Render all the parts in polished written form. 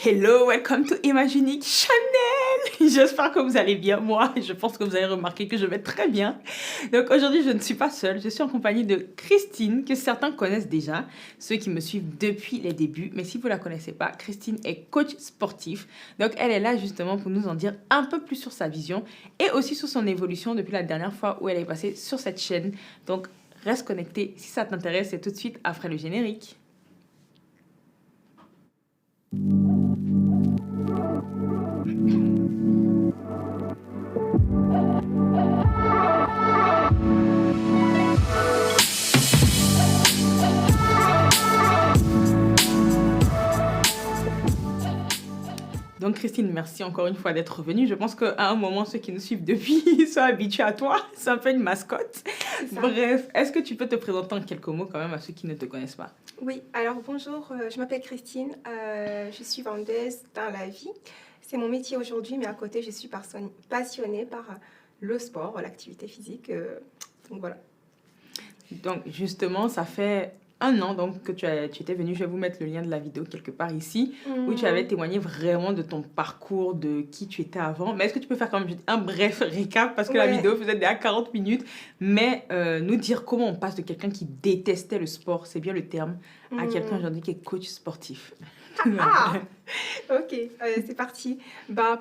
Hello, welcome to Imaginique Channel. J'espère que vous allez bien. Moi, je pense que vous avez remarqué que je vais très bien. Donc aujourd'hui, je ne suis pas seule. Je suis en compagnie de Christine, que certains connaissent déjà, ceux qui me suivent depuis les débuts. Mais si vous ne la connaissez pas, Christine est coach sportif. Donc elle est là justement pour nous en dire un peu plus sur sa vision et aussi sur son évolution depuis la dernière fois où elle est passée sur cette chaîne. Donc reste connecté si ça t'intéresse et tout de suite après le générique. Donc Christine, merci encore une fois d'être venue. Je pense qu'à un moment, ceux qui nous suivent depuis sont habitués à toi. C'est un peu une mascotte. Bref, est-ce que tu peux te présenter en quelques mots quand même à ceux qui ne te connaissent pas? Oui, alors bonjour, je m'appelle Christine, je suis vendeuse dans la vie. C'est mon métier aujourd'hui, mais à côté, je suis passionnée par le sport, l'activité physique. Donc voilà. Donc justement, ça fait un an donc, que tu étais venue. Je vais vous mettre le lien de la vidéo quelque part ici, où tu avais témoigné vraiment de ton parcours, de qui tu étais avant. Mais est-ce que tu peux faire quand même un bref récap, parce que la vidéo faisait déjà 40 minutes, mais nous dire comment on passe de quelqu'un qui détestait le sport, c'est bien le terme, à quelqu'un aujourd'hui qui est coach sportif. Ok, c'est parti.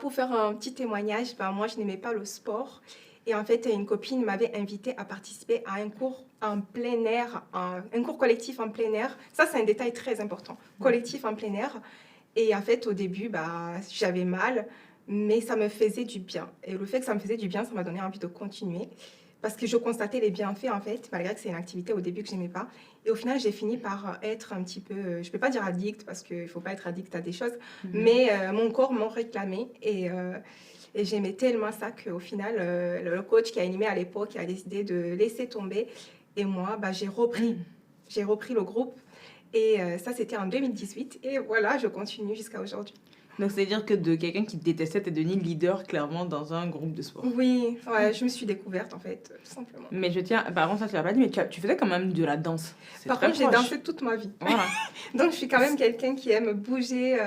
Pour faire un petit témoignage, moi je n'aimais pas le sport. Et en fait, une copine m'avait invitée à participer à un cours en plein air, un cours collectif en plein air. Ça, c'est un détail très important. Collectif en plein air. Et en fait, au début, j'avais mal, mais ça me faisait du bien. Et le fait que ça me faisait du bien, ça m'a donné envie de continuer. Parce que je constatais les bienfaits, en fait, malgré que c'est une activité au début que je n'aimais pas. Et au final, j'ai fini par être un petit peu, je ne peux pas dire addict, parce qu'il ne faut pas être addict à des choses, mais mon corps m'en réclamait. Et j'aimais tellement ça qu'au final, le coach qui a animé à l'époque a décidé de laisser tomber. Et moi, j'ai repris. J'ai repris le groupe. Et ça, c'était en 2018. Et voilà, je continue jusqu'à aujourd'hui. Donc, c'est-à-dire que de quelqu'un qui détestait, t'es devenu leader clairement dans un groupe de sport. Oui, ouais, je me suis découverte en fait, tout simplement. Mais je tiens, par contre, ça tu l'as pas dit, mais tu faisais quand même de la danse. Par contre, j'ai dansé toute ma vie. Voilà. Donc, je suis quand même quelqu'un qui aime bouger.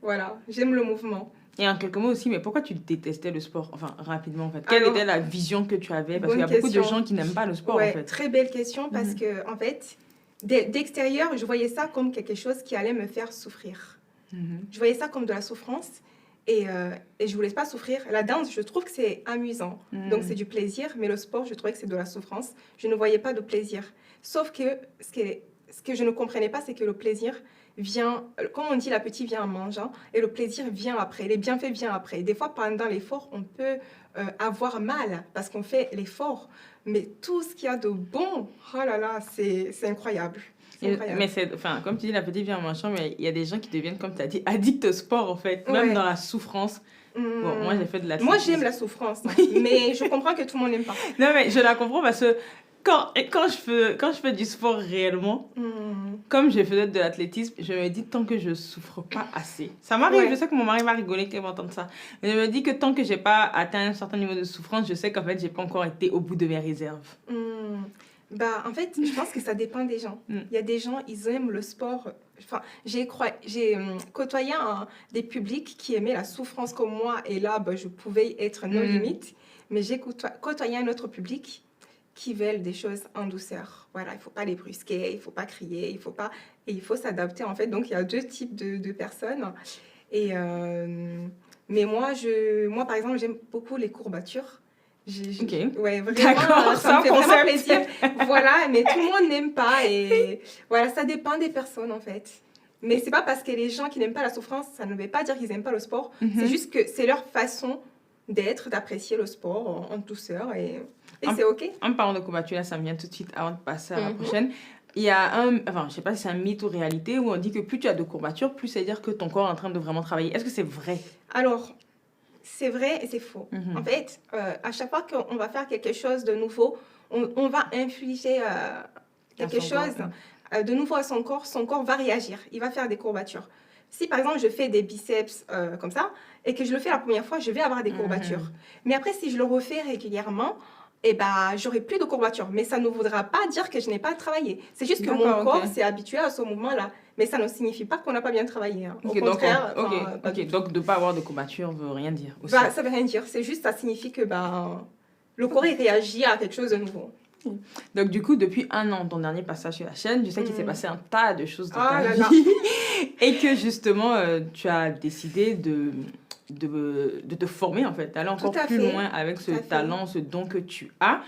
Voilà, j'aime le mouvement. Et en quelques mots aussi, mais pourquoi tu détestais le sport? Enfin, rapidement en fait. Quelle était la vision que tu avais? Parce qu'il y a beaucoup de gens qui n'aiment pas le sport en fait. Très belle question parce que en fait, d'extérieur, je voyais ça comme quelque chose qui allait me faire souffrir. Je voyais ça comme de la souffrance et je voulais pas souffrir. La danse, je trouve que c'est amusant, donc c'est du plaisir, mais le sport, je trouvais que c'est de la souffrance. Je ne voyais pas de plaisir. Sauf que ce que je ne comprenais pas, c'est que le plaisir vient, comme on dit, l'appétit vient en mangeant et le plaisir vient après, les bienfaits viennent après. Des fois, pendant l'effort, on peut avoir mal parce qu'on fait l'effort, mais tout ce qu'il y a de bon, oh là là, c'est incroyable. Mais c'est, enfin, comme tu dis, la petite vie en manchant, mais il y a des gens qui deviennent, comme tu as dit, addicts au sport, en fait, même dans la souffrance. Bon, moi, j'ai fait de l'athlétisme. Moi, j'aime la souffrance, mais je comprends que tout le monde n'aime pas. Non, mais je la comprends parce que quand je fais du sport réellement, comme je faisais de l'athlétisme, je me dis tant que je souffre pas assez. Ça m'arrive, je sais que mon mari va rigoler quand il va entendre ça. Mais je me dis que tant que j'ai pas atteint un certain niveau de souffrance, je sais qu'en fait, j'ai pas encore été au bout de mes réserves. En fait, je pense que ça dépend des gens. Il y a des gens, ils aiment le sport. Enfin, j'ai côtoyé des publics qui aimaient la souffrance comme moi. Et là, je pouvais être nos limites. Mais j'ai côtoyé un autre public qui veulent des choses en douceur. Voilà, il ne faut pas les brusquer, il ne faut pas crier, et il faut s'adapter, en fait. Donc, il y a deux types de personnes. Mais moi, par exemple, j'aime beaucoup les courbatures. Ouais, vraiment, ça me fait vraiment plaisir. Voilà, mais tout le monde n'aime pas et voilà, ça dépend des personnes en fait. Mais c'est pas parce que les gens qui n'aiment pas la souffrance, ça ne veut pas dire qu'ils n'aiment pas le sport. C'est juste que c'est leur façon d'être, d'apprécier le sport en douceur et c'est ok. En parlant de courbature, là, ça me vient tout de suite avant de passer à la prochaine. Il y a enfin, je sais pas si c'est un mythe ou réalité où on dit que plus tu as de courbatures, plus ça veut dire que ton corps est en train de vraiment travailler. Est-ce que c'est vrai? Alors, c'est vrai et c'est faux. En fait, à chaque fois qu'on va faire quelque chose de nouveau, on va infliger quelque chose de nouveau à son corps va réagir, il va faire des courbatures. Si par exemple je fais des biceps comme ça et que je le fais la première fois, je vais avoir des courbatures. Mais après, si je le refais régulièrement, et ben, j'aurai plus de courbatures. Mais ça ne voudra pas dire que je n'ai pas travaillé. C'est juste que mon D'accord, corps ok. s'est habitué à ce mouvement-là. Mais ça ne signifie pas qu'on n'a pas bien travaillé, hein. Au Ok, donc, contraire, ok, enfin, pas ok. du tout. Donc, de ne pas avoir de courbature veut rien dire aussi. Bah, ça veut rien dire. C'est juste, ça signifie que ben, le corps il réagit à quelque chose de nouveau. Donc, du coup, depuis 1 an, ton dernier passage sur la chaîne, je sais qu'il s'est passé un tas de choses dans Oh ta là vie. là. Et que justement, tu as décidé de te former, en fait, d'aller encore Tout à plus fait. loin avec ce Tout à fait. talent, ce don que tu as.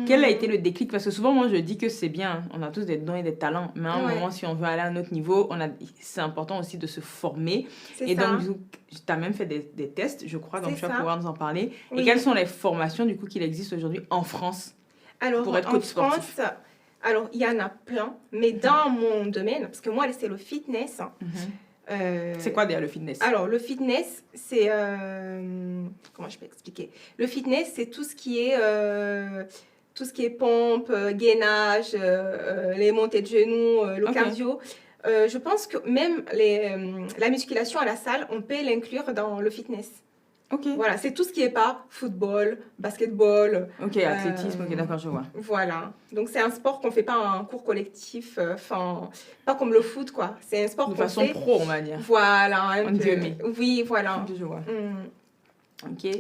Quel a été le déclic? Parce que souvent, moi, je dis que c'est bien, on a tous des dons et des talents, mais à un Ouais. moment, si on veut aller à un autre niveau, c'est important aussi de se former. C'est Et ça. donc, du coup, tu as même fait des tests, je crois, donc C'est tu vas ça. pouvoir nous en parler. Et Oui. quelles sont les formations, du coup, qu'il existe aujourd'hui en France Alors, pour être en coach sportif? France, alors, il y en a plein, mais dans mon domaine, parce que moi, c'est le fitness. C'est quoi d'ailleurs le fitness? Alors, le fitness, c'est... comment je peux expliquer? Le fitness, c'est tout ce qui est pompe, gainage, les montées de genoux, le Ok. cardio. Je pense que même la musculation à la salle, on peut l'inclure dans le fitness. Ok. Voilà, c'est tout ce qui est pas football, basketball. Ok, athlétisme, ok, d'accord, je vois. Voilà. Donc, c'est un sport qu'on fait pas en cours collectif, enfin, pas comme le foot, quoi. C'est un sport De qu'on façon fait. pro, on va dire. Voilà, un On peu. dirait. Oui, voilà. Ok, je vois. Mm. Ok.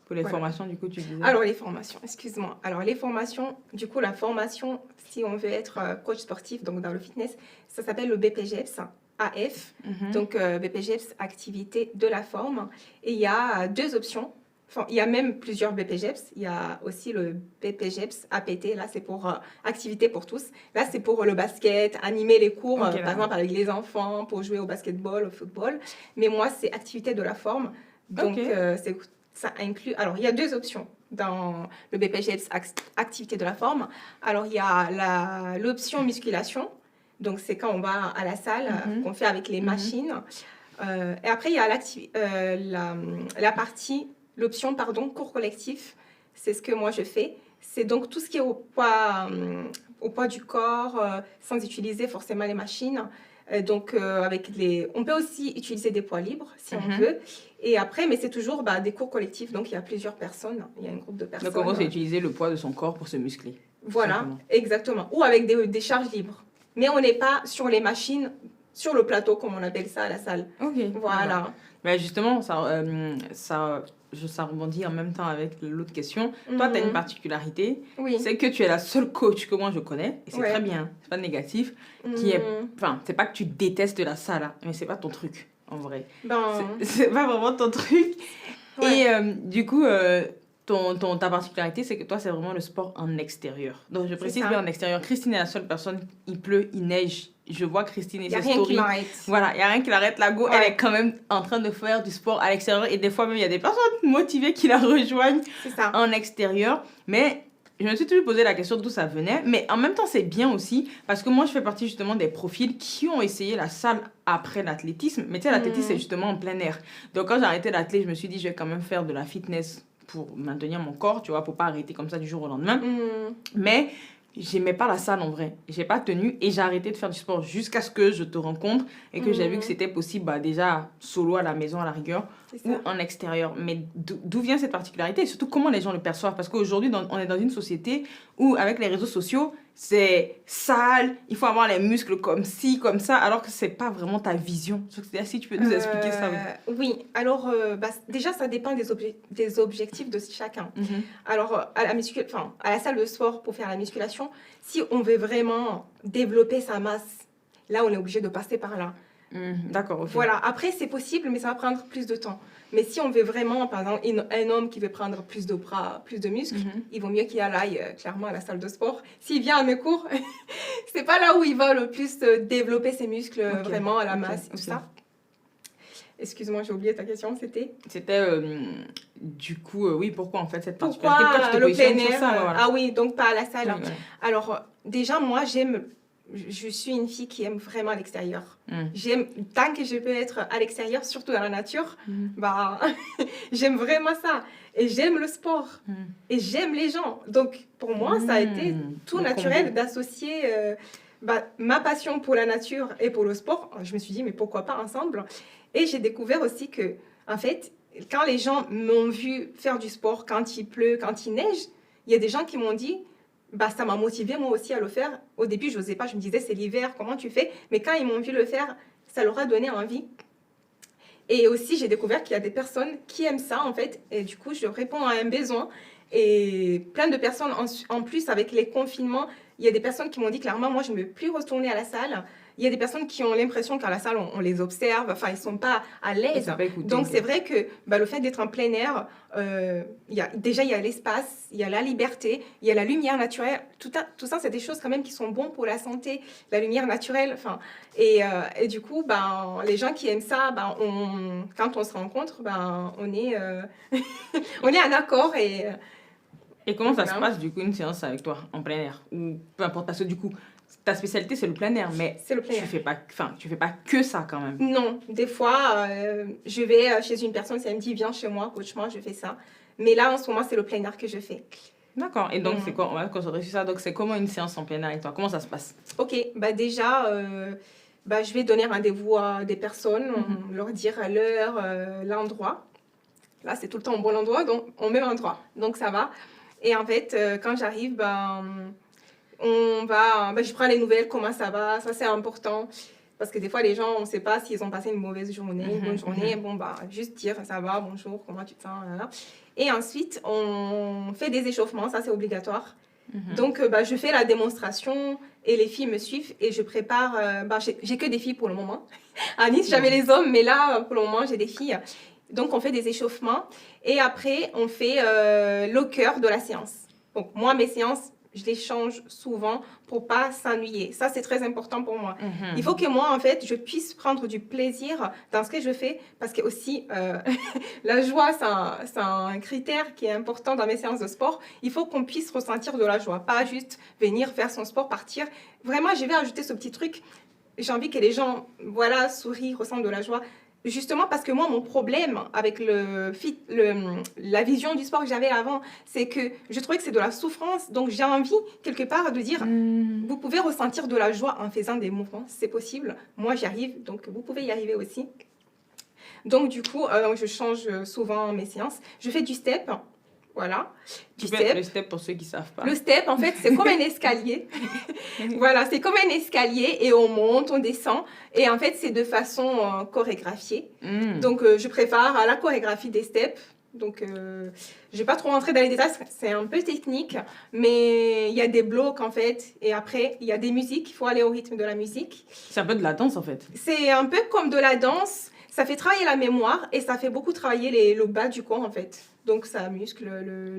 Pour les Voilà. formations, du coup, tu disais. Alors, les formations, excuse-moi. Alors, les formations, du coup, la formation, si on veut être coach sportif, donc dans le fitness, ça s'appelle le BPGEPS, AF. Mhm. Donc, BPGEPS, activité de la forme. Et il y a 2 options. Enfin, il y a même plusieurs BPGEPS. Il y a aussi le BPGEPS APT. Là, c'est pour activité pour tous. Là, c'est pour le basket, animer les cours, Ok, par d'accord. exemple, avec les enfants, pour jouer au basketball, au football. Mais moi, c'est activité de la forme. Donc, Ok. ça inclut... Alors, il y a 2 options dans le BPGEPS activité de la forme. Alors, il y a l'option musculation. Donc, c'est quand on va à la salle, qu'on fait avec les machines. Et après, il y a la partie, l'option, pardon, cours collectif. C'est ce que moi, je fais. C'est donc tout ce qui est au poids du corps, sans utiliser forcément les machines. Donc, on peut aussi utiliser des poids libres, si on veut. Et après, mais c'est toujours des cours collectifs. Donc, il y a plusieurs personnes. Il y a un groupe de personnes. Donc, en gros, c'est utiliser le poids de son corps pour se muscler. Voilà, exactement. Ou avec des charges libres. Mais on n'est pas sur les machines, sur le plateau, comme on appelle ça à la salle. Ok. Voilà. Mais justement, ça rebondit en même temps avec l'autre question. Toi, tu as une particularité. Oui. C'est que tu es la seule coach que moi je connais. Et c'est Ouais. très bien. C'est pas négatif. Qui est... Enfin, c'est pas que tu détestes la salle, hein, mais c'est pas ton truc, en vrai. C'est pas vraiment ton truc. Ouais. Et du coup, ta particularité, c'est que toi, c'est vraiment le sport en extérieur. Donc, je précise bien en extérieur. Christine est la seule personne, il pleut, il neige. Je vois Christine et ses stories. Il n'y a rien qui m'arrête. Voilà, il n'y a rien qui l'arrête. La go, Ouais. elle est quand même en train de faire du sport à l'extérieur. Et des fois, même, il y a des personnes motivées qui la rejoignent C'est ça. en extérieur. Mais je me suis toujours posé la question d'où ça venait. Mais en même temps, c'est bien aussi parce que moi, je fais partie justement des profils qui ont essayé la salle après l'athlétisme. Mais tu sais, l'athlétisme, c'est justement en plein air. Donc, quand j'ai arrêté l'athlète, je me suis dit, je vais quand même faire de la fitness pour maintenir mon corps, tu vois, pour pas arrêter comme ça du jour au lendemain. Mais j'aimais pas la salle en vrai. J'ai pas tenu et j'ai arrêté de faire du sport jusqu'à ce que je te rencontre et que j'ai vu que c'était possible déjà solo à la maison à la rigueur ou en extérieur. Mais d'où vient cette particularité et surtout comment les gens le perçoivent? Parce qu'aujourd'hui, on est dans une société où avec les réseaux sociaux, c'est sale, il faut avoir les muscles comme ci, comme ça, alors que c'est pas vraiment ta vision. Si tu peux nous expliquer ça. Oui, alors déjà ça dépend des objectifs de chacun. Alors à la salle de sport pour faire la musculation, si on veut vraiment développer sa masse, là on est obligé de passer par là. D'accord, ok. Voilà, après c'est possible, mais ça va prendre plus de temps. Mais si on veut vraiment, par exemple, un homme qui veut prendre plus de bras, plus de muscles, il vaut mieux qu'il aille clairement à la salle de sport. S'il vient à mes cours, c'est pas là où il va le plus développer ses muscles, vraiment à la masse et tout ça. Excuse-moi, j'ai oublié ta question, c'était du coup, oui, pourquoi en fait cette pourquoi particularité? le plein air voilà. Ah oui, donc pas à la salle. Oui, voilà. Alors, déjà, moi, je suis une fille qui aime vraiment l'extérieur. Tant que je peux être à l'extérieur, surtout dans la nature, j'aime vraiment ça. Et j'aime le sport. Et j'aime les gens. Donc, pour moi, ça a été tout naturel d'associer ma passion pour la nature et pour le sport. Je me suis dit, mais pourquoi pas ensemble? Et j'ai découvert aussi que, en fait, quand les gens m'ont vu faire du sport, quand il pleut, quand il neige, il y a des gens qui m'ont dit, bah, ça m'a motivée moi aussi à le faire. Au début, je n'osais pas, je me disais, c'est l'hiver, comment tu fais? Mais quand ils m'ont vu le faire, ça leur a donné envie. Et aussi, j'ai découvert qu'il y a des personnes qui aiment ça, en fait. Et du coup, je réponds à un besoin. Et plein de personnes, en plus, avec les confinements, il y a des personnes qui m'ont dit clairement, moi, je ne veux plus retourner à la salle. Il y a des personnes qui ont l'impression qu'à la salle, on les observe, enfin, ils ne sont pas à l'aise. Donc, c'est vrai que le fait d'être en plein air, déjà, il y a l'espace, il y a la liberté, il y a la lumière naturelle. Tout ça, c'est des choses quand même qui sont bonnes pour la santé. La lumière naturelle, enfin... Et du coup, les gens qui aiment ça, quand on se rencontre, on est en accord. Et comment ça se passe, du coup, une séance avec toi, en plein air? Ou peu importe, parce que du coup, ta spécialité, c'est le plein air, mais tu fais pas que ça, quand même. Non, des fois, je vais chez une personne, si elle me dit, viens chez moi, coach-moi, je fais ça. Mais là, en ce moment, c'est le plein air que je fais. D'accord. Et donc, c'est quoi? On va concentrer sur ça. Donc, c'est comment une séance en plein air avec toi? Comment ça se passe? Ok, déjà, je vais donner rendez-vous à des personnes, leur dire l'heure, l'endroit. Là, c'est tout le temps au bon endroit, donc au même endroit. Donc, ça va. Et en fait, quand j'arrive, je prends les nouvelles, comment ça va. Ça, c'est important. Parce que des fois, les gens, on ne sait pas s'ils ont passé une mauvaise journée, une bonne journée. Juste dire ça va, bonjour, comment tu te sens. Là. Et ensuite, on fait des échauffements, ça c'est obligatoire. Donc, je fais la démonstration et les filles me suivent et je prépare. J'ai que des filles pour le moment. À Nice, j'avais les hommes, mais là, pour le moment, j'ai des filles. Donc, on fait des échauffements et après, on fait le cœur de la séance. Donc, moi, mes séances, je les change souvent pour pas s'ennuyer. Ça, c'est très important pour moi. Il faut que moi, en fait, je puisse prendre du plaisir dans ce que je fais parce que aussi, la joie, c'est un critère qui est important dans mes séances de sport. Il faut qu'on puisse ressentir de la joie, pas juste venir faire son sport, partir. Vraiment, je vais ajouter ce petit truc. J'ai envie que les gens, sourient, ressentent de la joie. Justement parce que moi, mon problème avec la vision du sport que j'avais avant, c'est que je trouvais que c'est de la souffrance. Donc, j'ai envie, quelque part, de dire, vous pouvez ressentir de la joie en faisant des mouvements. C'est possible. Moi, j'y arrive. Donc, vous pouvez y arriver aussi. Donc, du coup, je change souvent mes séances. Je fais du step. Voilà. Le step, pour ceux qui ne savent pas. Le step, en fait, c'est comme un escalier. Voilà, c'est comme un escalier et on monte, on descend. Et en fait, c'est de façon chorégraphiée. Donc, je prépare la chorégraphie des steps. Donc, je ne vais pas trop rentrer dans les détails, c'est un peu technique. Mais il y a des blocs, en fait. Et après, il y a des musiques. Il faut aller au rythme de la musique. C'est un peu de la danse, en fait. C'est un peu comme de la danse. Ça fait travailler la mémoire et ça fait beaucoup travailler le bas du corps, en fait. Donc, ça muscle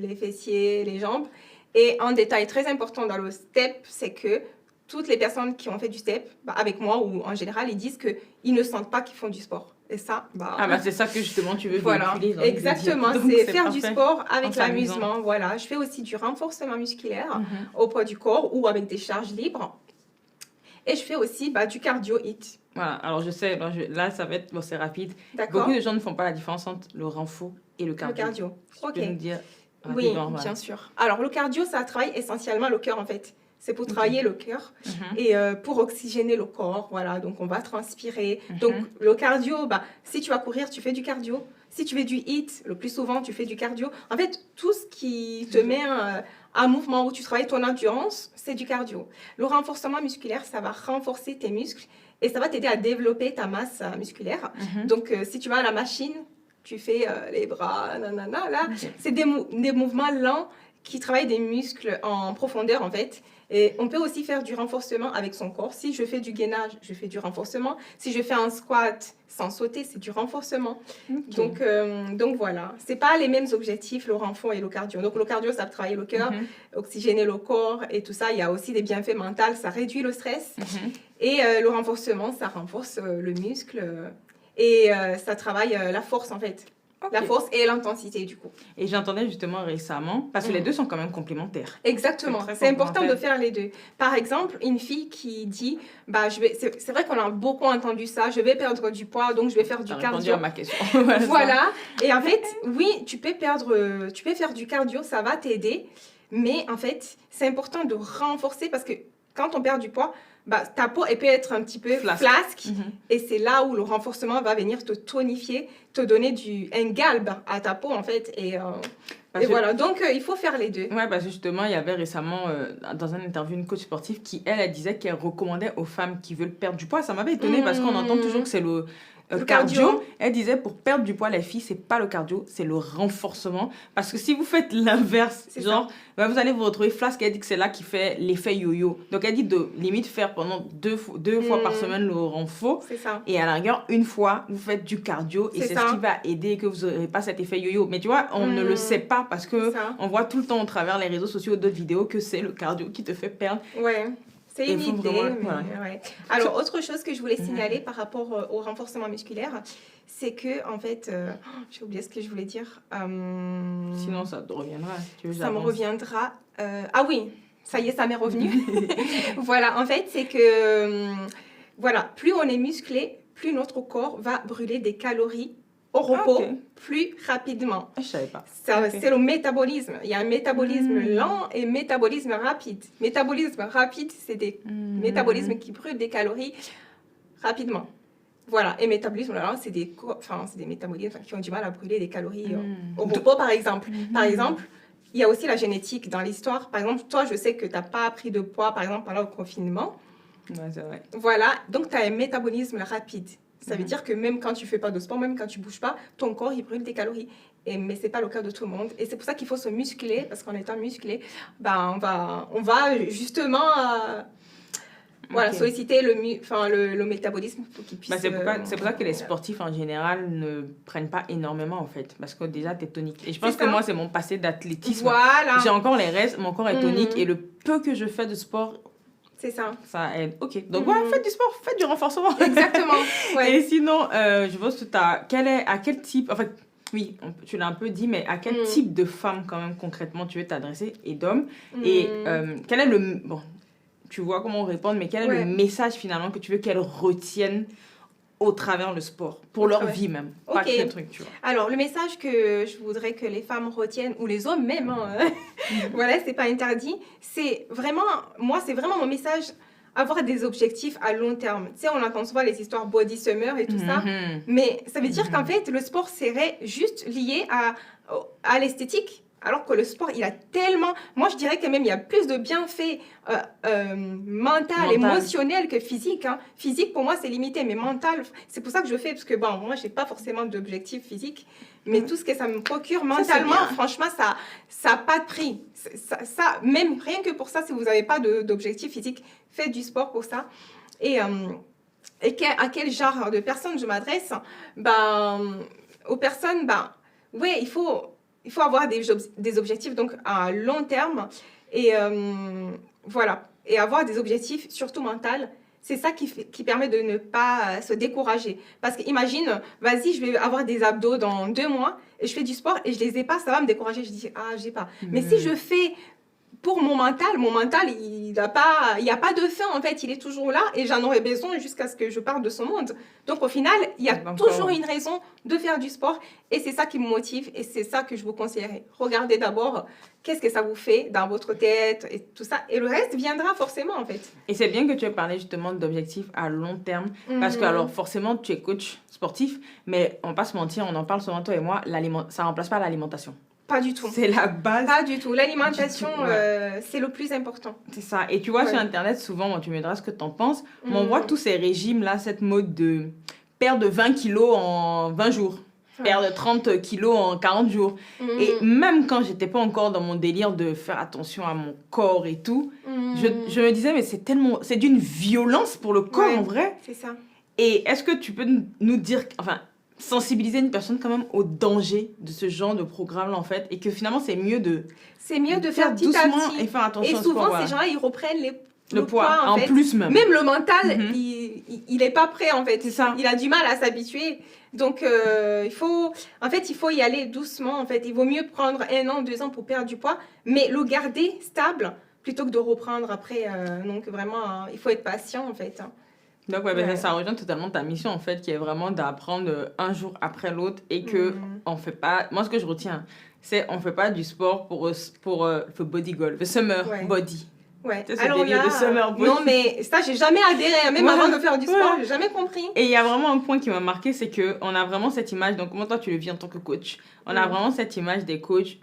les fessiers, les jambes. Et un détail très important dans le step, c'est que toutes les personnes qui ont fait du step, avec moi ou en général, ils disent qu'ils ne sentent pas qu'ils font du sport. Et ça, c'est ça que justement tu veux véhiculer. Voilà, exactement. C'est faire du sport avec l'amusement. Voilà. Je fais aussi du renforcement musculaire au poids du corps ou avec des charges libres. Et je fais aussi du cardio HIIT. Voilà, alors je sais, là ça va être c'est rapide. D'accord. Beaucoup de gens ne font pas la différence entre le renfort et le cardio. Le cardio, ok. Tu peux nous dire oui, bien sûr. Alors le cardio, ça travaille essentiellement le cœur en fait. C'est pour travailler le cœur et pour oxygéner le corps. Voilà, donc on va transpirer. Donc le cardio, si tu vas courir, tu fais du cardio. Si tu fais du HIIT, le plus souvent, tu fais du cardio. En fait, tout ce qui te met un mouvement où tu travailles ton endurance, c'est du cardio. Le renforcement musculaire, ça va renforcer tes muscles et ça va t'aider à développer ta masse musculaire. Donc, si tu vas à la machine, tu fais les bras, là, c'est des mouvements lents qui travaillent des muscles en profondeur, en fait. Et on peut aussi faire du renforcement avec son corps. Si je fais du gainage, je fais du renforcement. Si je fais un squat sans sauter, c'est du renforcement. Okay. Donc voilà, c'est pas les mêmes objectifs, le renfort et le cardio. Donc le cardio, ça va travailler le cœur, oxygéner le corps et tout ça. Il y a aussi des bienfaits mentaux, ça réduit le stress. Et le renforcement, ça renforce le muscle et ça travaille la force en fait. Okay. La force et l'intensité du coup. Et j'entendais justement récemment, parce que les deux sont quand même complémentaires. Exactement, c'est important de faire les deux. Par exemple, une fille qui dit, c'est vrai qu'on a beaucoup entendu ça, je vais perdre du poids, donc je vais faire du cardio. Répondu à ma question. Voilà, et en fait, oui, tu peux faire du cardio, ça va t'aider, mais en fait, c'est important de renforcer parce que quand on perd du poids, ta peau elle peut être un petit peu flasque et c'est là où le renforcement va venir te tonifier, te donner un galbe à ta peau en fait et Parce Et que- voilà, donc il faut faire les deux. Ouais, parce que justement, il y avait récemment, dans un interview, une coach sportive qui, elle disait qu'elle recommandait aux femmes qui veulent perdre du poids. Ça m'avait étonnée parce qu'on entend toujours que c'est le Le cardio. cardio. Elle disait pour perdre du poids, les filles, c'est pas le cardio, c'est le renforcement. Parce que si vous faites l'inverse, C'est genre, bah, vous allez vous retrouver Flasque, elle dit que c'est là qui fait l'effet yo-yo. Donc elle dit de limite faire pendant deux fois par semaine le renfort. C'est ça. Et à la rigueur, une fois, vous faites du cardio et C'est c'est ça. ce qui va aider que vous n'aurez pas cet effet yo-yo. Mais tu vois, on ne le sait pas parce que C'est ça. on voit tout le temps au travers les réseaux sociaux d'autres vidéos que c'est le cardio qui te fait perdre. Ouais. C'est Et une faut idée. vraiment- Mais, voilà. ouais. Alors, autre chose que je voulais signaler par rapport au renforcement musculaire, c'est que, en fait, j'ai oublié ce que je voulais dire. Sinon, ça te reviendra. Tu veux, Ça me j'avance. reviendra. Ah oui, ça y est, ça m'est revenu. Voilà, en fait, c'est que, voilà, plus on est musclé, plus notre corps va brûler des calories au repos ok. plus rapidement. Ah, je savais pas. Ça, Ok. c'est le métabolisme. Il y a un métabolisme lent et métabolisme rapide. Métabolisme rapide, c'est des métabolismes qui brûlent des calories rapidement. Voilà. Et métabolisme lent, c'est des métabolismes qui ont du mal à brûler des calories au repos, par exemple. Par exemple, il y a aussi la génétique dans l'histoire. Par exemple, toi, je sais que tu n'as pas pris de poids, par exemple, pendant le confinement. Ouais, c'est vrai. Voilà. Donc, tu as un métabolisme rapide. Ça veut dire que même quand tu fais pas de sport, même quand tu bouges pas, ton corps, il brûle des calories. Mais c'est pas le cas de tout le monde. Et c'est pour ça qu'il faut se muscler, parce qu'en étant musclé, ben, on va justement voilà, Ok. solliciter le métabolisme pour qu'il puisse... Bah, c'est pour ça que les sportifs en général ne prennent pas énormément en fait. Parce que déjà, tu es tonique. Et je pense C'est que ça. moi, c'est mon passé d'athlétisme. Voilà, J'ai encore les restes, mon corps est tonique et le peu que je fais de sport, c'est ça. ça aide. Ok. Donc, ouais, faites du sport, faites du renforcement. Exactement. Ouais. Et sinon, je pense que à quel type, enfin, oui, tu l'as un peu dit, mais à quel type de femme, quand même, concrètement, tu veux t'adresser et d'hommes et quel est le. Bon, tu vois comment répondre, mais quel est Ouais. le message finalement que tu veux qu'elles retiennent au travers le sport, pour leur travers. vie même, pas Ok. que le truc, tu vois. Alors, le message que je voudrais que les femmes retiennent, ou les hommes même, hein, voilà, c'est pas interdit, c'est vraiment mon message, avoir des objectifs à long terme. Tu sais, on entend souvent les histoires body summer et tout ça, Mhm. mais ça veut dire qu'en fait, le sport serait juste lié à l'esthétique. Alors que le sport, il a tellement... Moi, je dirais que même, il y a plus de bienfaits mental, émotionnel que physique. Hein. Physique, pour moi, c'est limité, mais mental, c'est pour ça que je fais, parce que, bon, moi, je n'ai pas forcément d'objectif physique, mais tout ce que ça me procure mentalement, franchement, ça n'a pas de prix. Ça, même rien que pour ça, si vous n'avez pas d'objectif physique, faites du sport pour ça. Et à quel genre de personnes je m'adresse? Aux personnes, ouais, il faut avoir des objectifs donc à long terme et voilà, et avoir des objectifs surtout mentaux. C'est ça qui permet de ne pas se décourager. Parce que imagine, vas-y, je vais avoir des abdos dans 2 mois et je fais du sport et je les ai pas, ça va me décourager. Je dis, j'ai pas. Mais si je fais pour mon mental, il n'y a pas de fin en fait, il est toujours là et j'en aurai besoin jusqu'à ce que je parte de ce monde. Donc au final, il y a toujours une raison de faire du sport et c'est ça qui me motive et c'est ça que je vous conseillerais. Regardez d'abord qu'est-ce que ça vous fait dans votre tête et tout ça et le reste viendra forcément en fait. Et c'est bien que tu aies parlé justement d'objectifs à long terme parce que alors forcément tu es coach sportif, mais on va pas se mentir, on en parle souvent toi et moi, ça remplace pas l'alimentation. Pas du tout. C'est la base. Pas du tout. L'alimentation, c'est le plus important. C'est ça. Et tu vois, sur Internet, souvent, tu me diras ce que tu en penses, mais on voit tous ces régimes-là, cette mode de perdre 20 kilos en 20 jours, perdre 30 kilos en 40 jours. Et même quand j'étais pas encore dans mon délire de faire attention à mon corps et tout, je me disais, mais c'est d'une violence pour le corps, en vrai. C'est ça. Et est-ce que tu peux nous dire, enfin, sensibiliser une personne quand même au danger de ce genre de programme-là, en fait, et que finalement, c'est mieux de faire petit à doucement petit. Et faire attention et souvent, au sport, ces gens-là, ils reprennent le poids en fait. plus même. Même le mental, il n'est pas prêt, en fait. C'est ça. Il a du mal à s'habituer. Donc, il faut y aller doucement, en fait. Il vaut mieux prendre 1 an, 2 ans pour perdre du poids, mais le garder stable plutôt que de reprendre après. Donc, vraiment, il faut être patient, en fait. Donc, ça rejoint totalement ta mission, en fait, qui est vraiment d'apprendre un jour après l'autre et que on fait pas... Moi, ce que je retiens, c'est on fait pas du sport pour body goal, le summer body. Ouais. Tu sais, ce Alors délire là, de summer body. non, mais ça, j'ai jamais adhéré, même Ouais. avant de faire du sport, Ouais. j'ai jamais compris. Et il y a vraiment un point qui m'a marqué, c'est qu'on a vraiment cette image, donc comment toi tu le vis en tant que coach, on a vraiment cette image des coachs,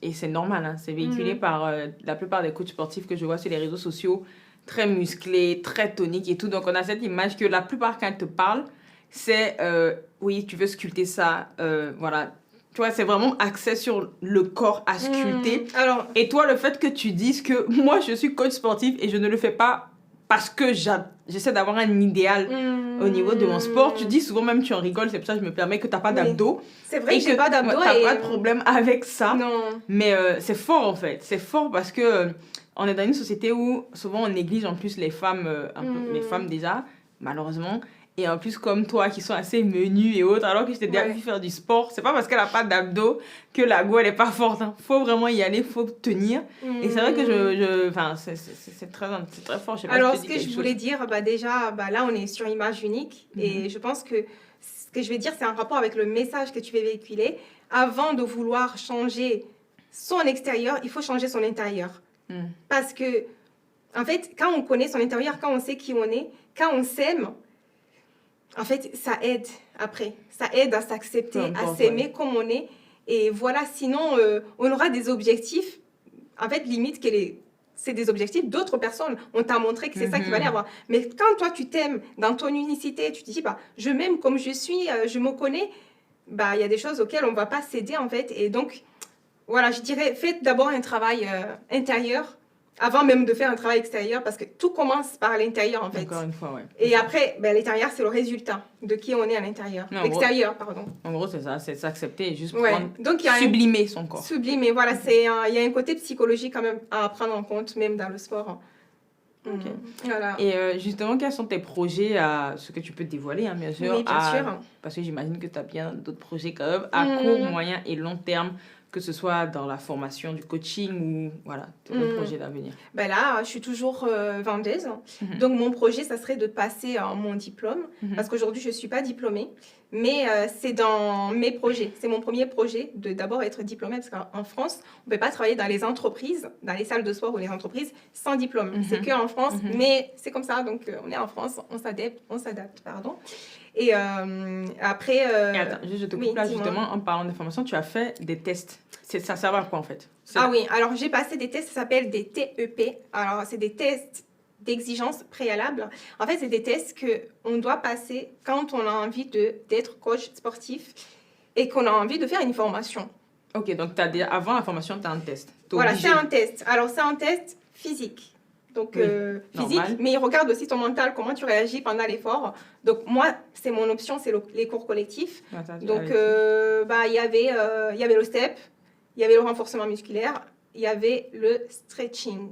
et c'est normal, hein, c'est véhiculé par la plupart des coachs sportifs que je vois sur les réseaux sociaux, très musclés, très toniques et tout, donc on a cette image que la plupart quand ils te parlent, c'est oui, tu veux sculpter ça, voilà. Tu vois, c'est vraiment axé sur le corps à sculpter. Alors, Et toi, le fait que tu dises que moi, je suis coach sportif et je ne le fais pas parce que j'essaie d'avoir un idéal au niveau de mon sport, tu dis souvent, même tu en rigoles, c'est pour ça que je me permets que tu n'as pas Oui. d'abdos. c'est vrai Et que j'ai pas d'abdos tu n'as et... pas de problème avec ça. Non. Mais c'est fort en fait. C'est fort parce que on est dans une société où souvent on néglige en plus les femmes, un peu, les femmes déjà, malheureusement. Et en plus, comme toi, qui sont assez menues et autres, alors que je t'ai déjà vu faire du sport, c'est pas parce qu'elle a pas d'abdos que la go, elle est pas forte. Hein. Faut vraiment y aller, faut tenir. Et c'est vrai que enfin, c'est très fort. Je sais pas Alors, si ce que je voulais dire, bah, déjà, bah, là, on est sur image unique. Et je pense que ce que je vais dire, c'est un rapport avec le message que tu veux véhiculer. Avant de vouloir changer son extérieur, il faut changer son intérieur. Parce que, en fait, quand on connaît son intérieur, quand on sait qui on est, quand on s'aime, en fait, ça aide après. Ça aide à s'accepter, à s'aimer comme on est. Et voilà, sinon, on aura des objectifs, en fait, limite, c'est des objectifs d'autres personnes. On t'a montré que c'est ça qu'il fallait avoir. Mais quand toi, tu t'aimes dans ton unicité, tu te dis, bah, je m'aime comme je suis, je me connais, bah, il y a des choses auxquelles on ne va pas céder, en fait. Et donc, voilà, je dirais, faites d'abord un travail intérieur avant même de faire un travail extérieur, parce que tout commence par l'intérieur, en fait. Encore une fois, ouais. Et après, ben, l'intérieur, c'est le résultat de qui on est à l'intérieur. L'extérieur, pardon. En gros, c'est ça, c'est s'accepter et juste sublimer son corps. Sublimer, voilà. Il y a un côté psychologique quand même à prendre en compte, même dans le sport. Okay. Voilà. Et justement, quels sont tes projets, ce que tu peux dévoiler, hein, bien sûr. Oui, bien sûr. Parce que j'imagine que tu as bien d'autres projets quand même, à court, moyen et long terme, que ce soit dans la formation, du coaching ou voilà, tes projets d'avenir. Ben là, je suis toujours vendeuse. Donc, mon projet, ça serait de passer mon diplôme. Parce qu'aujourd'hui, je ne suis pas diplômée. Mais c'est dans mes projets. C'est mon premier projet de d'abord être diplômée. Parce qu'en France, on ne peut pas travailler dans les entreprises, dans les salles de sport ou les entreprises, sans diplôme. C'est qu'en France. Mais c'est comme ça. Donc, on est en France. On s'adapte, pardon. Et après... Attends, je te coupe là, justement, en parlant de formation, tu as fait des tests. Ça sert à quoi, en fait? Ah oui, alors j'ai passé des tests, ça s'appelle des TEP. Alors, c'est des tests d'exigence préalable. En fait, c'est des tests qu'on doit passer quand on a envie d'être coach sportif et qu'on a envie de faire une formation. Ok, donc avant la formation, tu as un test. Voilà, c'est un test. Alors, c'est un test physique. Donc, physique, mais il regarde aussi ton mental, comment tu réagis pendant l'effort. Donc, moi, c'est mon option, c'est les cours collectifs. Donc, il y avait le step, il y avait le renforcement musculaire, il y avait le stretching.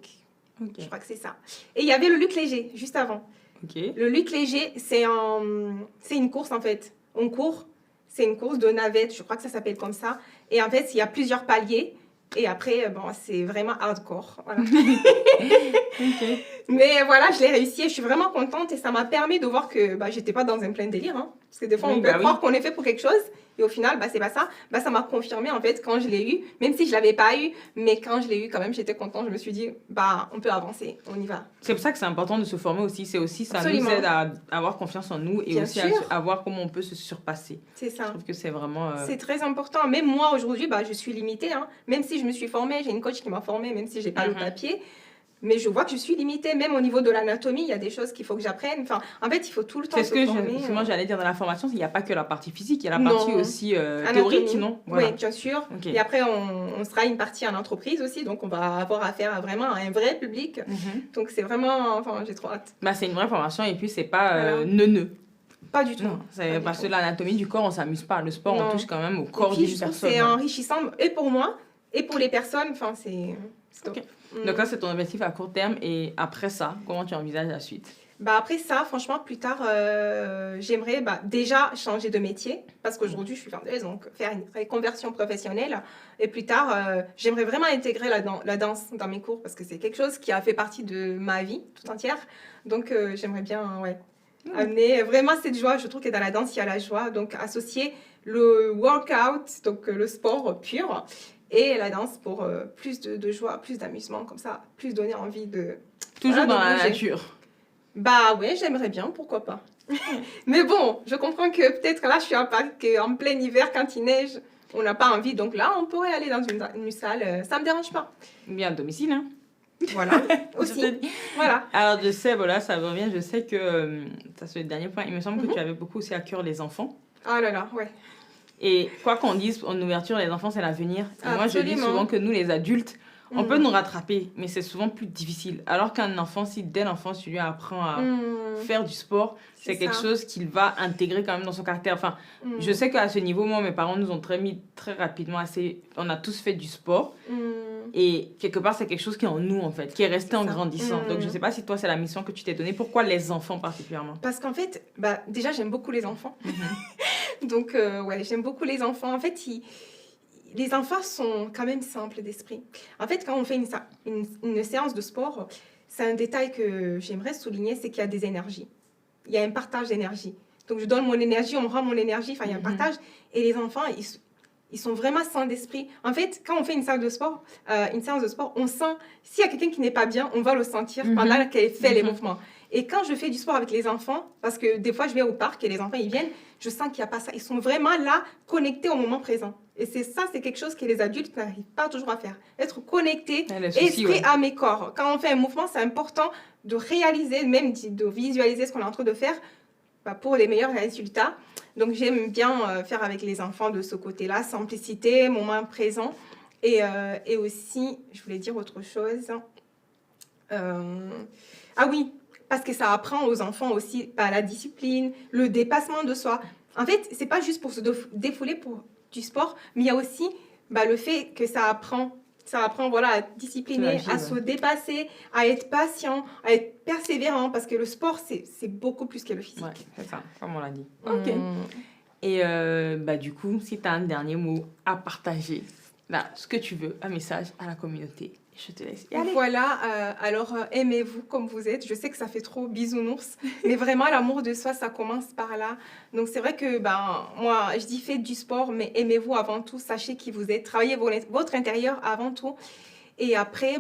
Okay. Je crois que c'est ça. Et il y avait le lutte léger, juste avant. Okay. Le lutte léger, c'est une course, en fait. On court, c'est une course de navette, je crois que ça s'appelle comme ça. Et en fait, il y a plusieurs paliers. Et après, bon, c'est vraiment hardcore. Voilà. Okay. Mais voilà, je l'ai réussi et je suis vraiment contente. Et ça m'a permis de voir que j'étais pas dans un plein délire. Hein, parce que des fois, on peut croire qu'on est fait pour quelque chose. Et au final, c'est pas ça. Ça m'a confirmé, en fait, quand je l'ai eu. Même si je l'avais pas eu. Mais quand je l'ai eu, quand même, j'étais contente. Je me suis dit, on peut avancer. On y va. C'est pour ça que c'est important de se former aussi. Ça nous aide à avoir confiance en nous. Et bien aussi à voir comment on peut se surpasser. C'est ça. Je trouve que c'est vraiment... C'est très important. Même moi, aujourd'hui, je suis limitée. Hein. Même si je me suis formée, j'ai une coach qui m'a formée, même si j'ai pas le papier. Mais je vois que je suis limitée, même au niveau de l'anatomie, il y a des choses qu'il faut que j'apprenne. Enfin, en fait, il faut tout le temps se former. Moi, j'allais dire dans la formation, il n'y a pas que la partie physique, il y a la partie aussi théorique, non? Voilà. Oui, bien sûr. Okay. Et après, on sera une partie en entreprise aussi, donc on va avoir affaire vraiment à un vrai public. Donc, c'est vraiment... Enfin, j'ai trop hâte. C'est une vraie formation et puis, c'est pas neuneux. Pas du tout. Non, parce que l'anatomie du corps, on ne s'amuse pas. Le sport, on touche quand même au corps d'une personne. C'est enrichissant, et pour moi, et pour les personnes. Enfin, c'est top. Okay. Donc là, c'est ton objectif à court terme. Et après ça, comment tu envisages la suite? Après ça, franchement, plus tard, j'aimerais déjà changer de métier. Parce qu'aujourd'hui, je suis vendeuse, donc faire une reconversion professionnelle. Et plus tard, j'aimerais vraiment intégrer la danse dans mes cours. Parce que c'est quelque chose qui a fait partie de ma vie tout entière. Donc, j'aimerais bien amener vraiment cette joie. Je trouve que dans la danse, il y a la joie. Donc, associer le workout, donc le sport pur, Et la danse pour plus de joie, plus d'amusement, comme ça, plus donner envie de... Toujours voilà, dans de la bouger. nature. Bah ouais, j'aimerais bien, pourquoi pas. Mais bon, je comprends que peut-être là, je suis en plein hiver, quand il neige, on n'a pas envie. Donc là, on pourrait aller dans une salle, ça me dérange pas. Bien à domicile, hein. Voilà, Je aussi. te dis. Voilà. Alors, je sais, voilà, ça revient. Je sais que, ça c'est le dernier point, il me semble que tu avais beaucoup aussi à cœur les enfants. Oh là là, ouais. Et quoi qu'on dise, en ouverture, les enfants, c'est l'avenir. Et moi, je dis Absolument. souvent que nous, les adultes, on peut nous rattraper, mais c'est souvent plus difficile. Alors qu'un enfant, si dès l'enfance, tu lui apprends à faire du sport, c'est quelque ça. chose qu'il va intégrer quand même dans son caractère. Enfin, je sais qu'à ce niveau, moi, mes parents nous ont mis très rapidement on a tous fait du sport. Et quelque part, c'est quelque chose qui est en nous, en fait, qui est resté en grandissant. Donc, je ne sais pas si toi, c'est la mission que tu t'es donnée. Pourquoi les enfants particulièrement? Parce qu'en fait, bah, déjà, j'aime beaucoup les enfants. Donc, ouais, j'aime beaucoup les enfants. En fait, les enfants sont quand même simples d'esprit. En fait, quand on fait une séance de sport, c'est un détail que j'aimerais souligner, c'est qu'il y a des énergies. Il y a un partage d'énergie. Donc, je donne mon énergie, on me rend mon énergie, enfin, il y a un partage. Et les enfants, ils sont vraiment sains d'esprit. En fait, quand on fait une séance de sport, on sent, s'il y a quelqu'un qui n'est pas bien, on va le sentir pendant qu'elle fait les mouvements. Et quand je fais du sport avec les enfants, parce que des fois, je vais au parc et les enfants, ils viennent, je sens qu'il n'y a pas ça. Ils sont vraiment là, connectés au moment présent. Et c'est quelque chose que les adultes n'arrivent pas toujours à faire. Être connecté, esprit, âme et corps. Quand on fait un mouvement, c'est important de réaliser, même de visualiser ce qu'on est en train de faire pour les meilleurs résultats. Donc, j'aime bien faire avec les enfants de ce côté-là, simplicité, moment présent. Et aussi, je voulais dire autre chose. Ah oui, parce que ça apprend aux enfants aussi la discipline, le dépassement de soi. En fait, c'est pas juste pour se défouler pour du sport, mais il y a aussi le fait que ça apprend voilà, à discipliner, à se dépasser, à être patient, à être persévérant, parce que le sport, c'est beaucoup plus que le physique. Ouais, c'est ça, comme on l'a dit. Ok. Et du coup, si tu as un dernier mot à partager, là, ce que tu veux, un message à la communauté, je te laisse y aller. Voilà, alors aimez-vous comme vous êtes. Je sais que ça fait trop bisounours, mais vraiment l'amour de soi, ça commence par là. Donc c'est vrai que moi, je dis faites du sport, mais aimez-vous avant tout, sachez qui vous êtes, travaillez votre intérieur avant tout. Et après,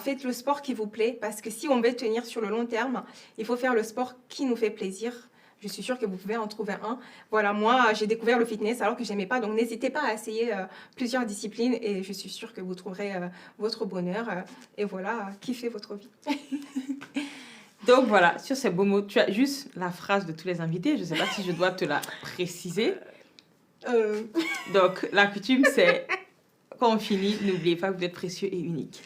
faites le sport qui vous plaît, parce que si on veut tenir sur le long terme, il faut faire le sport qui nous fait plaisir. Je suis sûre que vous pouvez en trouver un. Voilà, moi, j'ai découvert le fitness alors que je n'aimais pas. Donc, n'hésitez pas à essayer plusieurs disciplines et je suis sûre que vous trouverez votre bonheur. Et voilà, kiffez votre vie. Donc, voilà, sur ces beaux mots, tu as juste la phrase de tous les invités. Je ne sais pas si je dois te la préciser. Donc, la coutume, c'est quand on finit, n'oubliez pas que vous êtes précieux et unique.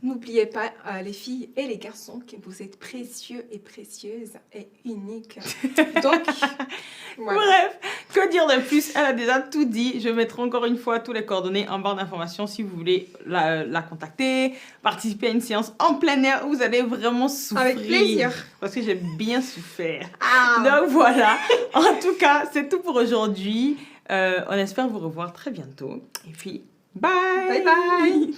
N'oubliez pas, les filles et les garçons, que vous êtes précieux et précieuses et uniques. Donc, voilà. Bref, que dire de plus? Elle a déjà tout dit. Je mettrai encore une fois tous les coordonnées en barre d'informations si vous voulez la contacter, participer à une séance en plein air où vous allez vraiment souffrir. Avec plaisir. Parce que j'ai bien souffert. Donc voilà. En tout cas, c'est tout pour aujourd'hui. On espère vous revoir très bientôt. Et puis, bye! Bye bye!